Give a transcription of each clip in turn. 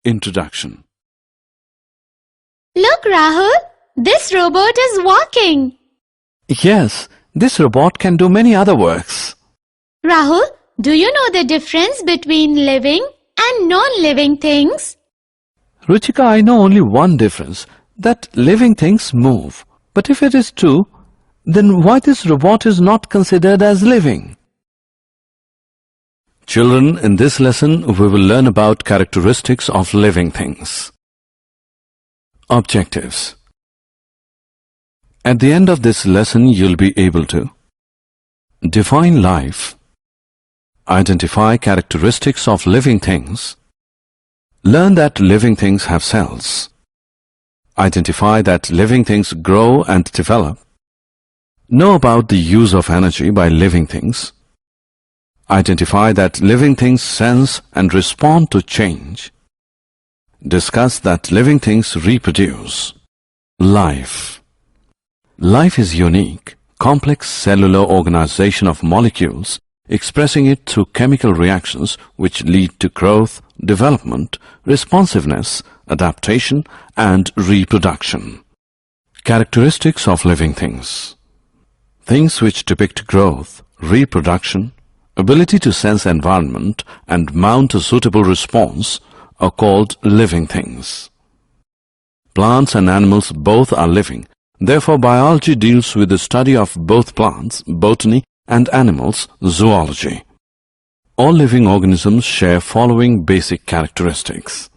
Introduction. Look, Rahul, this robot is walking. Yes, this robot can do many other works. Rahul, do you know the difference between living and non-living things? Ruchika, I know only one difference, that living things move. But if it is true, then why this robot is not considered as living? Children, in this lesson we will learn about characteristics of living things. Objectives. At the end of this lesson you'll be able to define life, identify characteristics of living things, learn that living things have cells, identify that living things grow and develop, know about the use of energy by living things, identify that living things sense and respond to change, discuss that living things reproduce. Life. Life is unique, complex cellular organization of molecules expressing it through chemical reactions which lead to growth, development, responsiveness, adaptation and reproduction. Characteristics of living things. Things which depict growth, reproduction, ability to sense environment and mount a suitable response are called living things. Plants and animals both are living. Therefore, biology deals with the study of both plants, botany, and animals, zoology. All living organisms share following basic characteristics: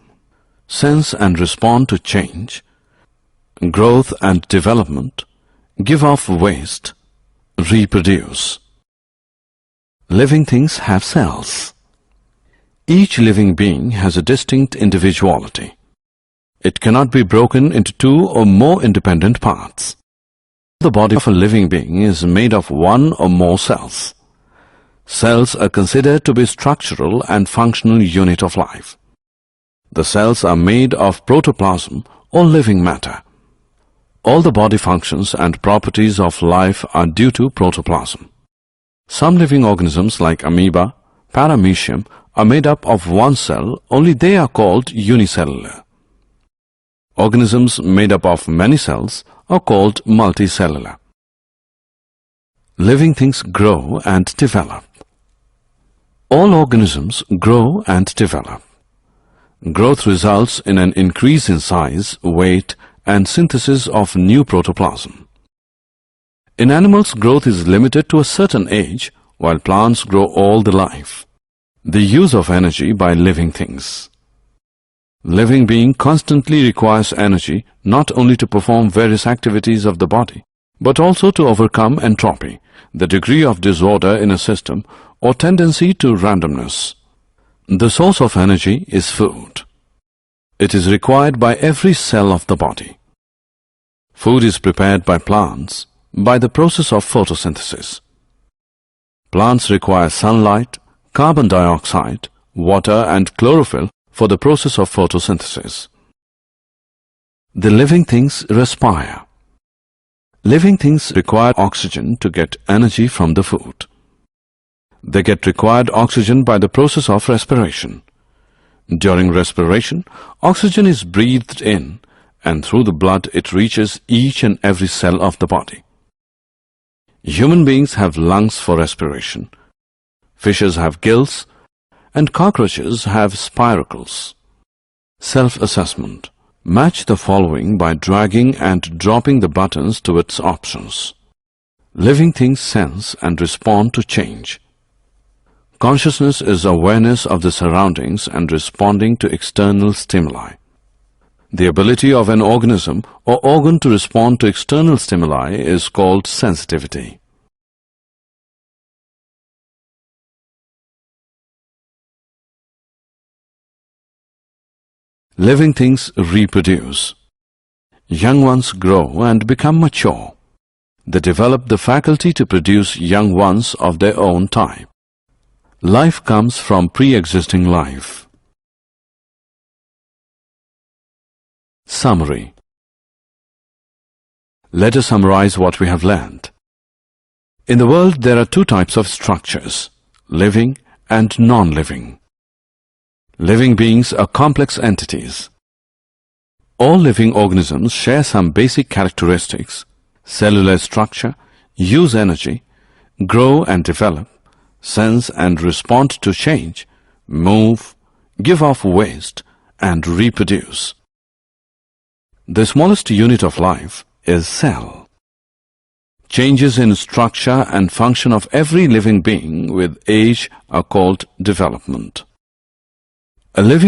sense and respond to change, growth and development, give off waste, reproduce. Living things have cells. Each living being has a distinct individuality. It cannot be broken into two or more independent parts. The body of a living being is made of one or more cells. Cells are considered to be structural and functional unit of life. The cells are made of protoplasm or living matter. All the body functions and properties of life are due to protoplasm. Some living organisms like amoeba, paramecium are made up of one cell, only they are called unicellular. Organisms made up of many cells are called multicellular. Living things grow and develop. All organisms grow and develop. Growth results in an increase in size, weight, and synthesis of new protoplasm. In animals, growth is limited to a certain age, while plants grow all the life. The use of energy by living things. Living being constantly requires energy not only to perform various activities of the body, but also to overcome entropy, the degree of disorder in a system or tendency to randomness. The source of energy is food. It is required by every cell of the body. Food is prepared by plants by the process of photosynthesis. Plants require sunlight, carbon dioxide, water and chlorophyll for the process of photosynthesis. The living things respire. Living things require oxygen to get energy from the food. They get required oxygen by the process of respiration. During respiration, oxygen is breathed in, and through the blood it reaches each and every cell of the body. Human beings have lungs for respiration. Fishes have gills, and cockroaches have spiracles. Self-assessment. Match the following by dragging and dropping the buttons to its options. Living things sense and respond to change. Consciousness is awareness of the surroundings and responding to external stimuli. The ability of an organism or organ to respond to external stimuli is called sensitivity. Living things reproduce. Young ones grow and become mature. They develop the faculty to produce young ones of their own type. Life comes from pre-existing life. Summary. Let us summarize what we have learned. In the world there are two types of structures, living and non-living. Living beings are complex entities. All living organisms share some basic characteristics: cellular structure, use energy, grow and develop, sense and respond to change, move, give off waste, and reproduce. The smallest unit of life is cell. Changes in structure and function of every living being with age are called development. A living